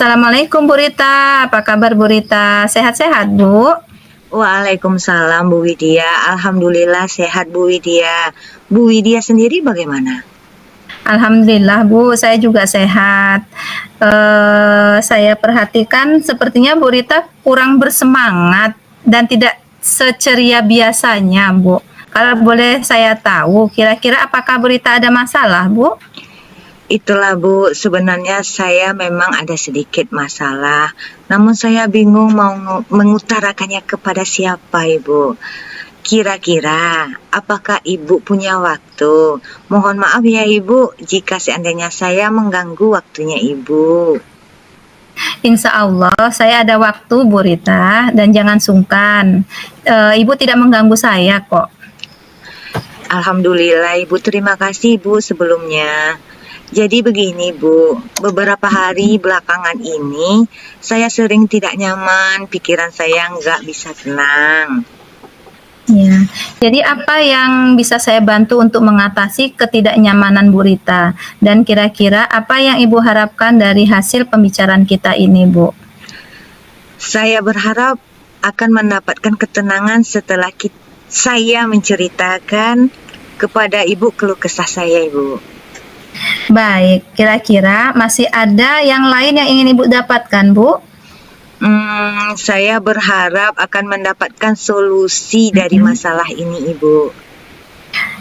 Assalamualaikum Bu Rita, apa kabar Bu Rita? Sehat-sehat Bu? Waalaikumsalam Bu Widya. Alhamdulillah sehat Bu Widya. Bu Widya sendiri bagaimana? Alhamdulillah Bu, saya juga sehat. Saya perhatikan sepertinya Bu Rita kurang bersemangat dan tidak seceria biasanya Bu. Kalau boleh saya tahu, kira-kira apakah Bu Rita ada masalah Bu? Itulah Bu, sebenarnya saya memang ada sedikit masalah. Namun saya bingung mau mengutarakannya kepada siapa Ibu. Kira-kira apakah Ibu punya waktu? Mohon maaf ya Ibu jika seandainya saya mengganggu waktunya Ibu. Insya Allah saya ada waktu Bu Rita dan jangan sungkan. Ibu tidak mengganggu saya kok. Alhamdulillah Ibu, terima kasih Bu sebelumnya. Jadi begini Bu, beberapa hari belakangan ini saya sering tidak nyaman, pikiran saya nggak bisa tenang. Ya, jadi apa yang bisa saya bantu untuk mengatasi ketidaknyamanan Bu Rita? Dan kira-kira apa yang Ibu harapkan dari hasil pembicaraan kita ini Bu? Saya berharap akan mendapatkan ketenangan setelah saya menceritakan kepada Ibu keluh kesah saya Ibu. Baik, kira-kira masih ada yang lain yang ingin Ibu dapatkan, Bu? Saya berharap akan mendapatkan solusi dari masalah ini, Ibu.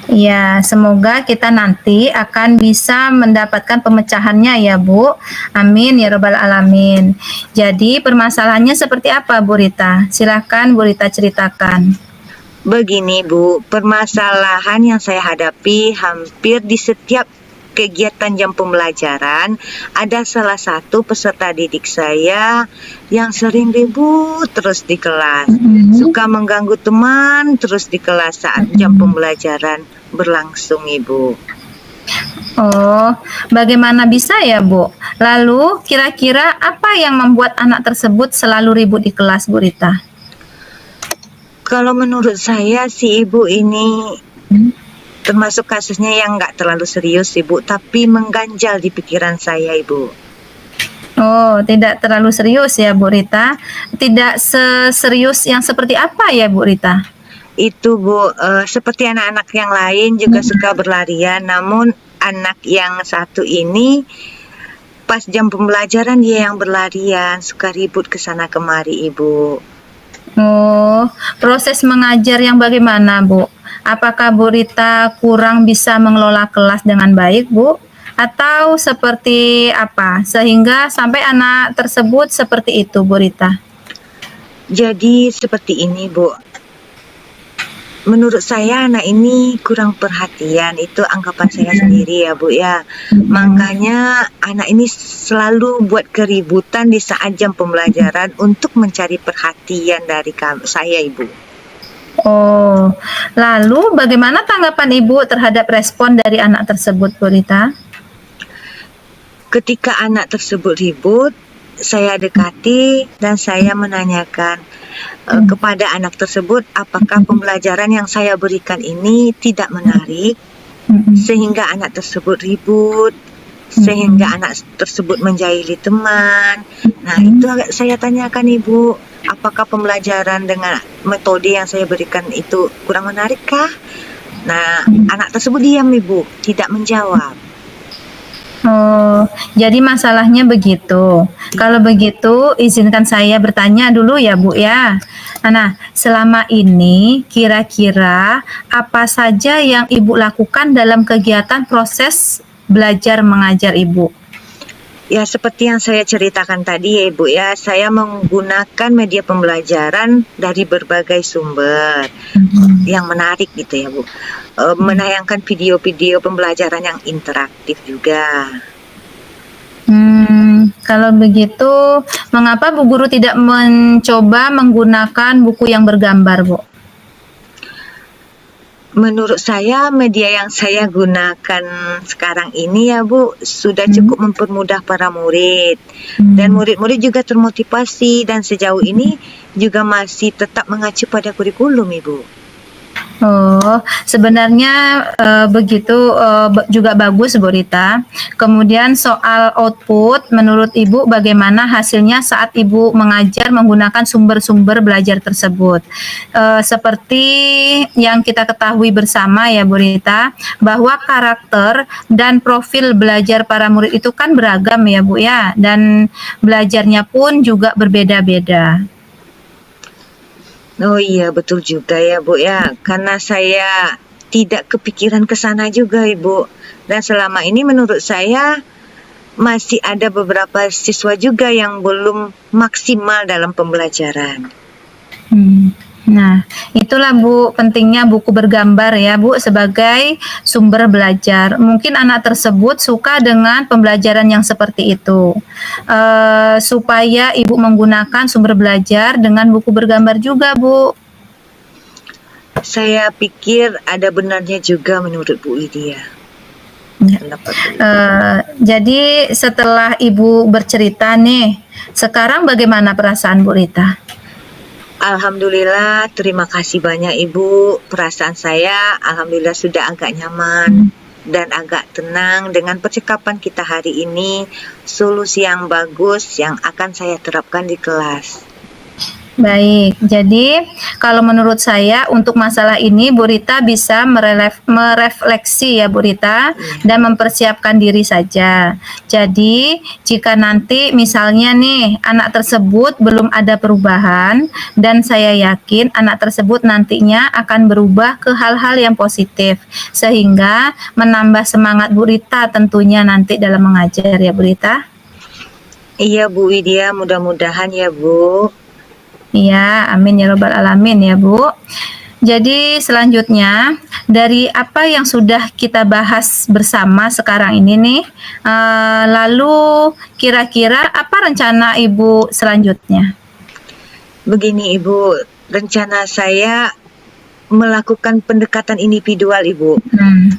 Ya, semoga kita nanti akan bisa mendapatkan pemecahannya ya, Bu. Amin ya Rabbal Alamin. Jadi permasalahannya seperti apa, Bu Rita? Silahkan Bu Rita ceritakan. Begini, Bu, permasalahan yang saya hadapi hampir di setiap kegiatan jam pembelajaran, ada salah satu peserta didik saya yang sering ribut terus di kelas, suka mengganggu teman terus di kelas saat jam pembelajaran berlangsung, Ibu. Oh, bagaimana bisa ya, Bu? Lalu kira-kira apa yang membuat anak tersebut selalu ribut di kelas, Bu Rita? Kalau menurut saya si Ibu ini termasuk kasusnya yang nggak terlalu serius Ibu, tapi mengganjal di pikiran saya Ibu. Oh, tidak terlalu serius ya Bu Rita. Tidak serius yang seperti apa ya Bu Rita? Itu Bu, seperti anak-anak yang lain juga suka berlarian, namun anak yang satu ini pas jam pembelajaran dia yang berlarian, suka ribut ke sana kemari Ibu. Oh, proses mengajar yang bagaimana Bu? Apakah Bu Rita kurang bisa mengelola kelas dengan baik, Bu? Atau seperti apa? Sehingga sampai anak tersebut seperti itu, Bu Rita? Jadi seperti ini, Bu. Menurut saya anak ini kurang perhatian, itu anggapan saya sendiri ya, Bu ya. Makanya anak ini selalu buat keributan di saat jam pembelajaran untuk mencari perhatian dari saya, Ibu. Oh, lalu bagaimana tanggapan Ibu terhadap respon dari anak tersebut, Bu Rita? Ketika anak tersebut ribut, saya dekati dan saya menanyakan kepada anak tersebut apakah pembelajaran yang saya berikan ini tidak menarik, sehingga anak tersebut ribut, sehingga anak tersebut menjahili teman. Nah, itu saya tanyakan Ibu, apakah pembelajaran dengan metode yang saya berikan itu kurang menarik kah? Nah, anak tersebut diam Ibu, tidak menjawab. Oh, jadi masalahnya begitu. Kalau begitu, izinkan saya bertanya dulu ya Bu ya. Nah, selama ini kira-kira apa saja yang Ibu lakukan dalam kegiatan proses belajar mengajar Ibu? Ya, seperti yang saya ceritakan tadi ya Ibu ya, saya menggunakan media pembelajaran dari berbagai sumber yang menarik gitu ya Bu. Menayangkan video-video pembelajaran yang interaktif juga. Kalau begitu, mengapa Bu Guru tidak mencoba menggunakan buku yang bergambar, Bu? Menurut saya media yang saya gunakan sekarang ini ya Bu sudah cukup mempermudah para murid dan murid-murid juga termotivasi dan sejauh ini juga masih tetap mengacu pada kurikulum Ibu. Oh, sebenarnya begitu juga bagus Bu Rita. Kemudian soal output, menurut Ibu bagaimana hasilnya saat Ibu mengajar menggunakan sumber-sumber belajar tersebut? Seperti yang kita ketahui bersama ya Bu Rita, bahwa karakter dan profil belajar para murid itu kan beragam ya Bu ya, dan belajarnya pun juga berbeda-beda. Oh iya, betul juga ya Bu ya, karena saya tidak kepikiran ke sana juga Ibu. Dan selama ini menurut saya masih ada beberapa siswa juga yang belum maksimal dalam pembelajaran. Nah, itulah Bu pentingnya buku bergambar ya Bu sebagai sumber belajar. Mungkin anak tersebut suka dengan pembelajaran yang seperti itu. Supaya Ibu menggunakan sumber belajar dengan buku bergambar juga Bu. Saya pikir ada benarnya juga menurut Bu Lydia. Pendapat Bu. Jadi setelah Ibu bercerita nih, sekarang bagaimana perasaan Bu Rita? Alhamdulillah, terima kasih banyak Ibu. Perasaan saya alhamdulillah sudah agak nyaman dan agak tenang dengan percakapan kita hari ini. Solusi yang bagus yang akan saya terapkan di kelas. Baik, jadi kalau menurut saya untuk masalah ini Bu Rita bisa merefleksi ya Bu Rita dan mempersiapkan diri saja. Jadi jika nanti misalnya nih anak tersebut belum ada perubahan dan saya yakin anak tersebut nantinya akan berubah ke hal-hal yang positif sehingga menambah semangat Bu Rita tentunya nanti dalam mengajar ya Bu Rita. Iya Bu Widya, mudah-mudahan ya Bu. Iya, amin ya robbal alamin ya Bu. Jadi selanjutnya dari apa yang sudah kita bahas bersama sekarang ini nih, lalu kira-kira apa rencana Ibu selanjutnya? Begini Ibu, rencana saya melakukan pendekatan individual Ibu,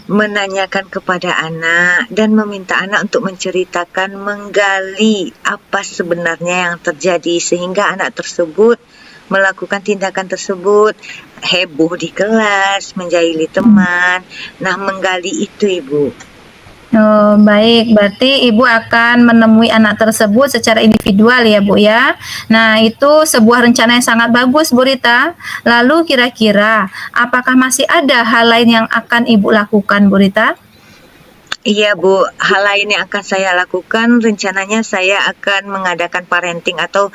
menanyakan kepada anak dan meminta anak untuk menceritakan, menggali apa sebenarnya yang terjadi sehingga anak tersebut melakukan tindakan tersebut, heboh di kelas, menjahili teman. Nah, menggali itu Ibu. Oh, baik, berarti Ibu akan menemui anak tersebut secara individual ya Bu ya. Nah, itu sebuah rencana yang sangat bagus Bu Rita. Lalu kira-kira apakah masih ada hal lain yang akan Ibu lakukan Bu Rita? Iya Bu, hal lain yang akan saya lakukan rencananya saya akan mengadakan parenting atau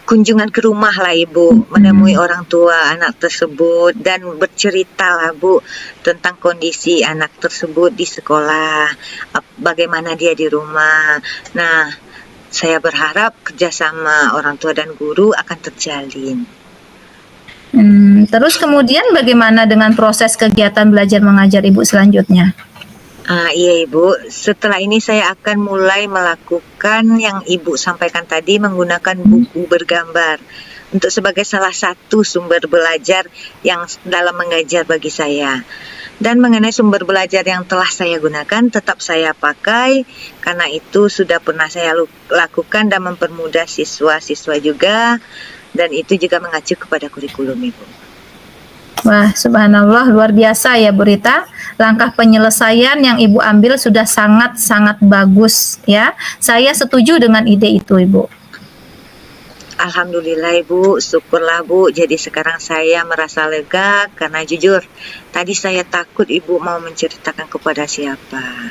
kunjungan ke rumah lah Ibu, menemui orang tua anak tersebut dan bercerita lah Bu tentang kondisi anak tersebut di sekolah, bagaimana dia di rumah. Nah, saya berharap kerjasama orang tua dan guru akan terjalin. Terus kemudian bagaimana dengan proses kegiatan belajar mengajar Ibu selanjutnya? Iya Ibu, setelah ini saya akan mulai melakukan yang Ibu sampaikan tadi menggunakan buku bergambar untuk sebagai salah satu sumber belajar yang dalam mengajar bagi saya. Dan mengenai sumber belajar yang telah saya gunakan tetap saya pakai karena itu sudah pernah saya lakukan dan mempermudah siswa-siswa juga dan itu juga mengacu kepada kurikulum Ibu. Wah, subhanallah, luar biasa ya Bu Rita. Langkah penyelesaian yang Ibu ambil sudah sangat-sangat bagus ya. Saya setuju dengan ide itu Ibu. Alhamdulillah Ibu, syukurlah Bu. Jadi sekarang saya merasa lega karena jujur tadi saya takut Ibu mau menceritakan kepada siapa.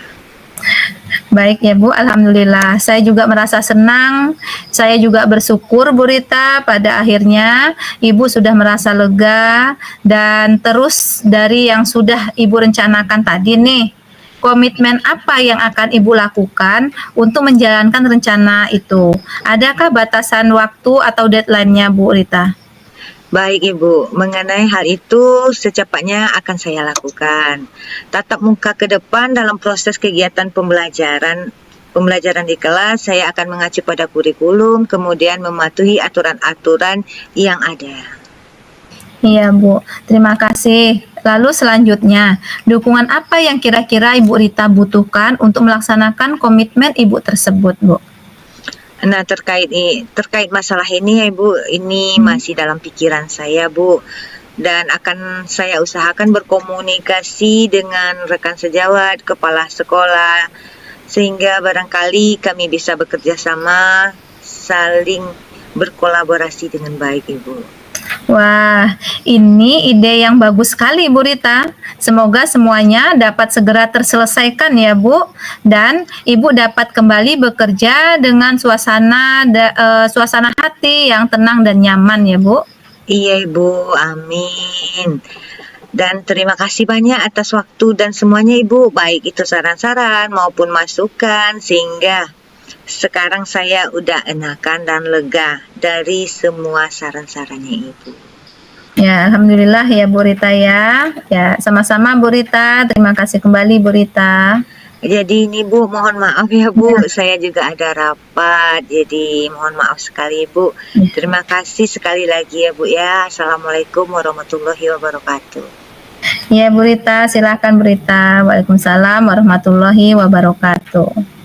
Baik ya Bu, alhamdulillah. Saya juga merasa senang. Saya juga bersyukur Bu Rita pada akhirnya Ibu sudah merasa lega dan terus dari yang sudah Ibu rencanakan tadi nih, komitmen apa yang akan Ibu lakukan untuk menjalankan rencana itu? Adakah batasan waktu atau deadline-nya Bu Rita? Baik Ibu, mengenai hal itu secepatnya akan saya lakukan. Tatap muka ke depan dalam proses kegiatan pembelajaran di kelas, saya akan mengacu pada kurikulum, kemudian mematuhi aturan-aturan yang ada. Iya Bu, terima kasih. Lalu selanjutnya, dukungan apa yang kira-kira Ibu Rita butuhkan untuk melaksanakan komitmen Ibu tersebut Bu? Nah, terkait masalah ini ya Ibu, ini masih dalam pikiran saya Bu. dan akan saya usahakan berkomunikasi dengan rekan sejawat, kepala sekolah, sehingga barangkali kami bisa bekerja sama, saling berkolaborasi dengan baik, Ibu. Wah, ini ide yang bagus sekali, Bu Rita. Semoga semuanya dapat segera terselesaikan ya, Bu. Dan Ibu dapat kembali bekerja dengan suasana hati yang tenang dan nyaman ya, Bu. Iya, Ibu, amin. Dan terima kasih banyak atas waktu dan semuanya, Ibu, baik itu saran-saran maupun masukan, sehingga sekarang saya udah enakan dan lega dari semua saran-sarannya, Ibu. Ya, alhamdulillah ya Bu Rita ya. Ya, sama-sama Bu Rita. Terima kasih kembali Bu Rita. Jadi ini Bu, mohon maaf ya Bu, saya juga ada rapat, jadi mohon maaf sekali Bu. Terima kasih sekali lagi ya Bu ya. Assalamualaikum warahmatullahi wabarakatuh. Ya Bu Rita, silakan Bu Rita. Waalaikumsalam warahmatullahi wabarakatuh.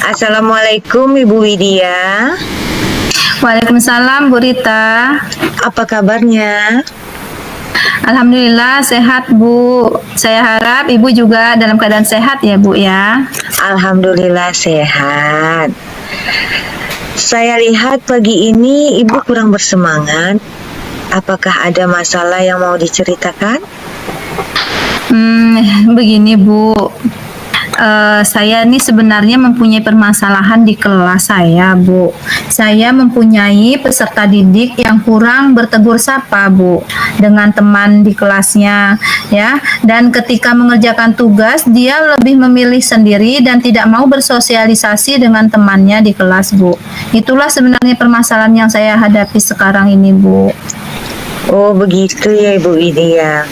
Assalamualaikum Ibu Widya. Waalaikumsalam Bu Rita. Apa kabarnya? Alhamdulillah sehat Bu. Saya harap Ibu juga dalam keadaan sehat ya Bu ya. Alhamdulillah sehat. Saya lihat pagi ini Ibu kurang bersemangat. Apakah ada masalah yang mau diceritakan? Begini Bu. Saya ini sebenarnya mempunyai permasalahan di kelas saya, Bu. Saya mempunyai peserta didik yang kurang bertegur sapa, Bu, dengan teman di kelasnya, ya. Dan ketika mengerjakan tugas, dia lebih memilih sendiri dan tidak mau bersosialisasi dengan temannya di kelas, Bu. Itulah sebenarnya permasalahan yang saya hadapi sekarang ini, Bu. Oh, begitu ya Ibu Widya.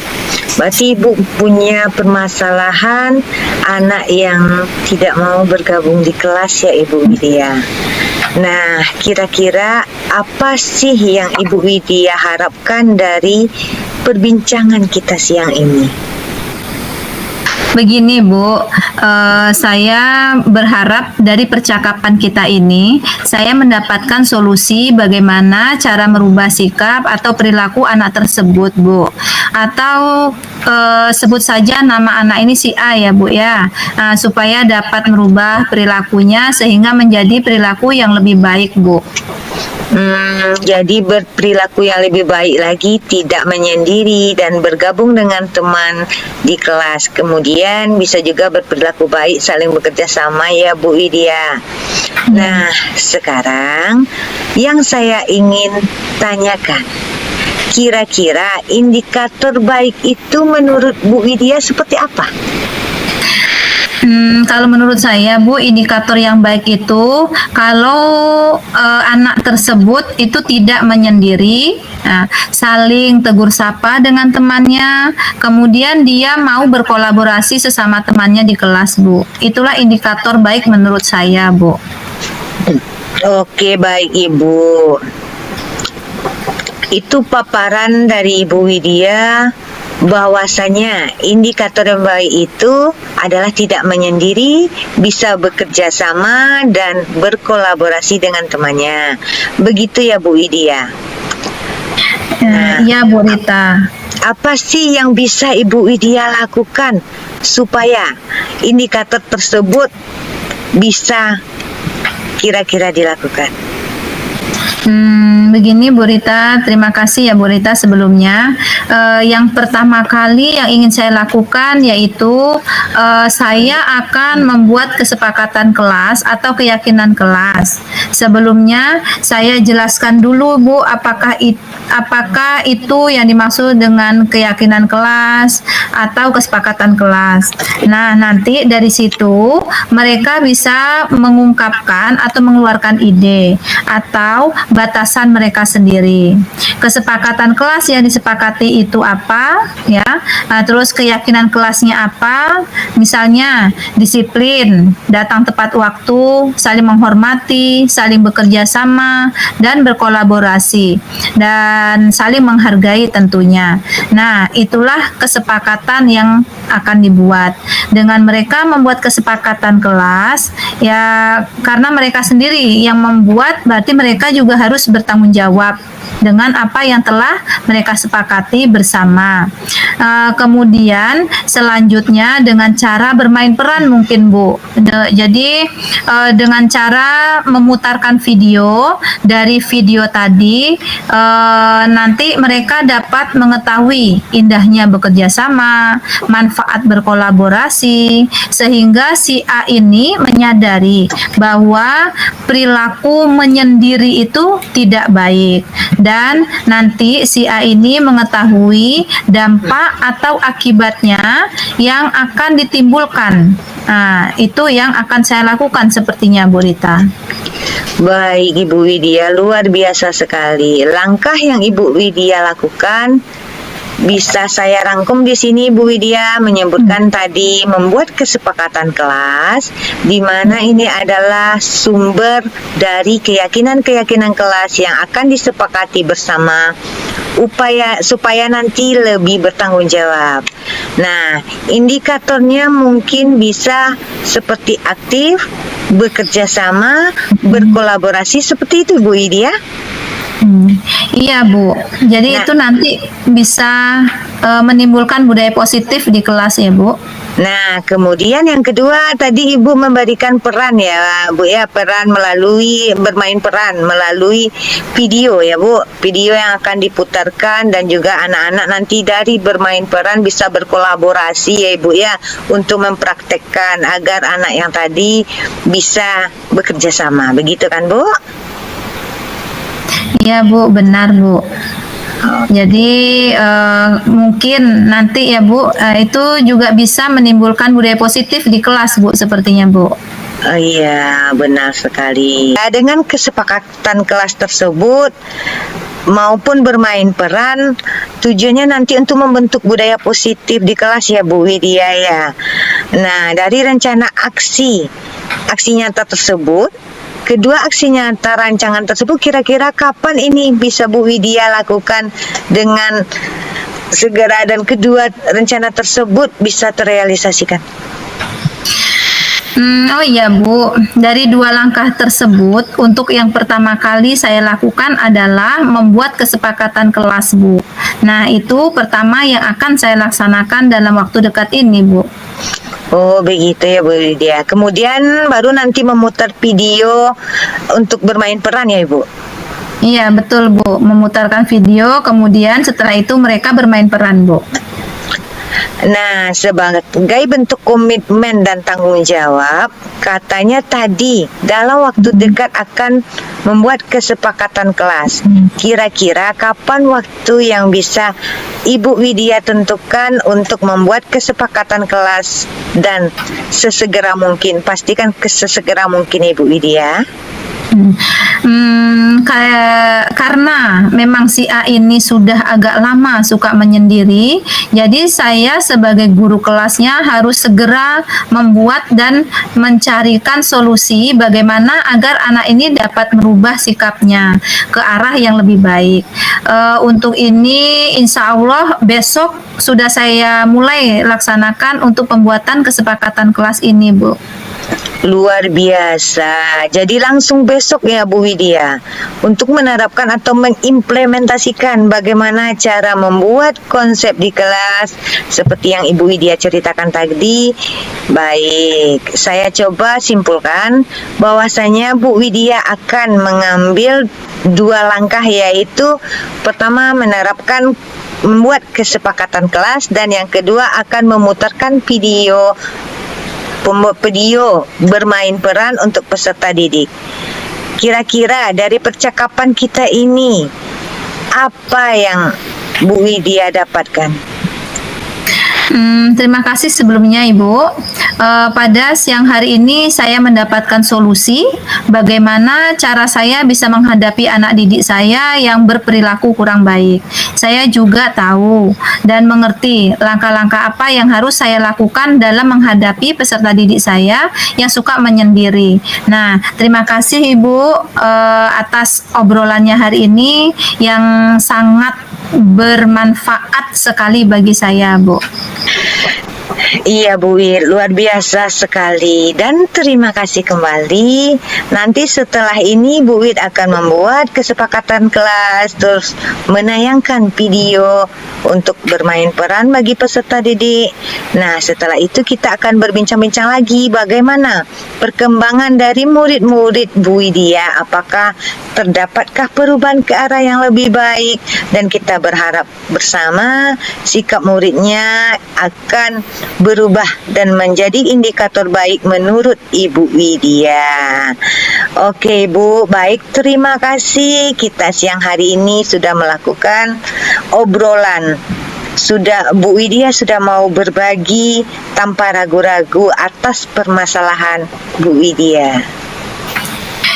Berarti Ibu punya permasalahan anak yang tidak mau bergabung di kelas ya Ibu Widya. Nah, kira-kira apa sih yang Ibu Widya harapkan dari perbincangan kita siang ini? Begini Bu, saya berharap dari percakapan kita ini, saya mendapatkan solusi bagaimana cara merubah sikap atau perilaku anak tersebut Bu. Atau sebut saja nama anak ini si A ya Bu ya, supaya dapat merubah perilakunya sehingga menjadi perilaku yang lebih baik Bu. Jadi berperilaku yang lebih baik lagi, tidak menyendiri dan bergabung dengan teman di kelas. Kemudian bisa juga berperilaku baik, saling bekerja sama ya Bu Widya. Nah, sekarang yang saya ingin tanyakan, kira-kira indikator baik itu menurut Bu Widya seperti apa? Kalau menurut saya Bu, indikator yang baik itu kalau anak tersebut itu tidak menyendiri, saling tegur sapa dengan temannya, kemudian dia mau berkolaborasi sesama temannya di kelas Bu. Itulah indikator baik menurut saya Bu. Oke, baik Ibu. Itu paparan dari Ibu Widya bahwasanya indikator yang baik itu adalah tidak menyendiri, bisa bekerja sama dan berkolaborasi dengan temannya. Begitu ya Bu Widya. Ya Bu Rita. Apa sih yang bisa Ibu Widya lakukan supaya indikator tersebut bisa kira-kira dilakukan? Begini Bu Rita, terima kasih ya Bu Rita sebelumnya. Yang pertama kali yang ingin saya lakukan yaitu saya akan membuat kesepakatan kelas atau keyakinan kelas. Sebelumnya saya jelaskan dulu Bu, apakah itu yang dimaksud dengan keyakinan kelas atau kesepakatan kelas. Nah, nanti dari situ mereka bisa mengungkapkan atau mengeluarkan ide atau batasan mereka sendiri. Kesepakatan kelas yang disepakati itu apa, ya? Terus keyakinan kelasnya apa? Misalnya disiplin, datang tepat waktu, saling menghormati, saling bekerja sama, dan berkolaborasi, dan saling menghargai tentunya. Nah, itulah kesepakatan yang akan dibuat. Dengan mereka membuat kesepakatan kelas, ya karena mereka sendiri yang membuat, berarti mereka juga harus bertanggung jawab dengan apa yang telah mereka sepakati bersama. Kemudian selanjutnya dengan cara bermain peran mungkin Bu. Jadi dengan cara memutarkan video, dari video tadi nanti mereka dapat mengetahui indahnya bekerja sama, manfaat berkolaborasi, sehingga si A ini menyadari bahwa perilaku menyendiri itu tidak baik, dan nanti si A ini mengetahui dampak atau akibatnya yang akan ditimbulkan. Nah, itu yang akan saya lakukan sepertinya Bu Rita. Baik Ibu Widya, luar biasa sekali. Langkah yang Ibu Widya lakukan bisa saya rangkum di sini Bu Widya, menyebutkan tadi membuat kesepakatan kelas, di mana ini adalah sumber dari keyakinan-keyakinan kelas yang akan disepakati bersama supaya nanti lebih bertanggung jawab. Nah, indikatornya mungkin bisa seperti aktif, bekerja sama, berkolaborasi, seperti itu Bu Widya. Iya Bu, jadi itu nanti bisa menimbulkan budaya positif di kelas ya Bu. Nah, kemudian yang kedua tadi Ibu memberikan peran ya Bu ya, peran bermain peran melalui video ya Bu, video yang akan diputarkan, dan juga anak-anak nanti dari bermain peran bisa berkolaborasi ya Ibu ya, untuk mempraktekkan agar anak yang tadi bisa bekerja sama, begitu kan Bu? Iya Bu, benar Bu. Jadi mungkin nanti ya Bu, itu juga bisa menimbulkan budaya positif di kelas Bu, sepertinya Bu. Oh iya, benar sekali. Nah, dengan kesepakatan kelas tersebut maupun bermain peran, tujuannya nanti untuk membentuk budaya positif di kelas ya Bu Widya ya. Nah, dari rencana aksi nyata tersebut, kedua aksi nyata rancangan tersebut kira-kira kapan ini bisa Bu Widya lakukan dengan segera, dan kedua rencana tersebut bisa terrealisasikan? Oh iya Bu, dari dua langkah tersebut, untuk yang pertama kali saya lakukan adalah membuat kesepakatan kelas Bu. Nah, itu pertama yang akan saya laksanakan dalam waktu dekat ini Bu. Oh begitu ya Bu Widya. Kemudian baru nanti memutar video untuk bermain peran ya Ibu? Iya betul Bu, memutarkan video, kemudian setelah itu mereka bermain peran Bu. Nah, sebagai bentuk komitmen dan tanggung jawab, katanya tadi dalam waktu dekat akan membuat kesepakatan kelas. Kira-kira kapan waktu yang bisa Ibu Widya tentukan untuk membuat kesepakatan kelas, dan sesegera mungkin, pastikan sesegera mungkin Ibu Widya. Karena memang si A ini sudah agak lama suka menyendiri, jadi saya sebagai guru kelasnya harus segera membuat dan mencarikan solusi bagaimana agar anak ini dapat merubah sikapnya ke arah yang lebih baik. Untuk ini insya Allah besok sudah saya mulai laksanakan untuk pembuatan kesepakatan kelas ini Bu. Luar biasa. Jadi langsung besok ya Bu Widya, untuk menerapkan atau mengimplementasikan bagaimana cara membuat konsep di kelas seperti yang Ibu Widya ceritakan tadi. Baik, saya coba simpulkan bahwasanya Bu Widya akan mengambil dua langkah, yaitu pertama menerapkan membuat kesepakatan kelas, dan yang kedua akan memutarkan video bermain peran untuk peserta didik. Kira-kira dari percakapan kita ini, apa yang Bu Widya dapatkan? Terima kasih sebelumnya Ibu. Pada siang hari ini saya mendapatkan solusi bagaimana cara saya bisa menghadapi anak didik saya yang berperilaku kurang baik. Saya juga tahu dan mengerti langkah-langkah apa yang harus saya lakukan dalam menghadapi peserta didik saya yang suka menyendiri. Nah, terima kasih Ibu atas obrolannya hari ini yang sangat bermanfaat sekali bagi saya, Bu. Iya Bu Wir, luar biasa sekali dan terima kasih kembali. Nanti setelah ini Bu Wir akan membuat kesepakatan kelas terus menayangkan video untuk bermain peran bagi peserta didik. Nah, setelah itu kita akan berbincang-bincang lagi bagaimana perkembangan dari murid-murid Bu Widya, apakah terdapatkah perubahan ke arah yang lebih baik, dan kita berharap bersama sikap muridnya akan berubah dan menjadi indikator baik menurut Ibu Widya. Oke Bu, baik, terima kasih. Kita siang hari ini sudah melakukan obrolan. Bu Widya sudah mau berbagi tanpa ragu-ragu atas permasalahan Bu Widya.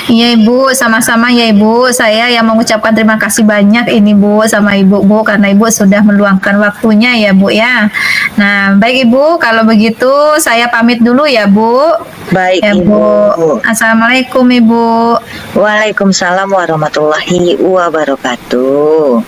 Iya Ibu, sama-sama ya Ibu. Saya yang mengucapkan terima kasih banyak ini Bu sama Ibu Bu, karena Ibu sudah meluangkan waktunya ya Bu ya. Nah, baik Ibu, kalau begitu saya pamit dulu ya Bu. Baik Ya Ibu. Bu. Assalamualaikum Ibu. Waalaikumsalam warahmatullahi wabarakatuh.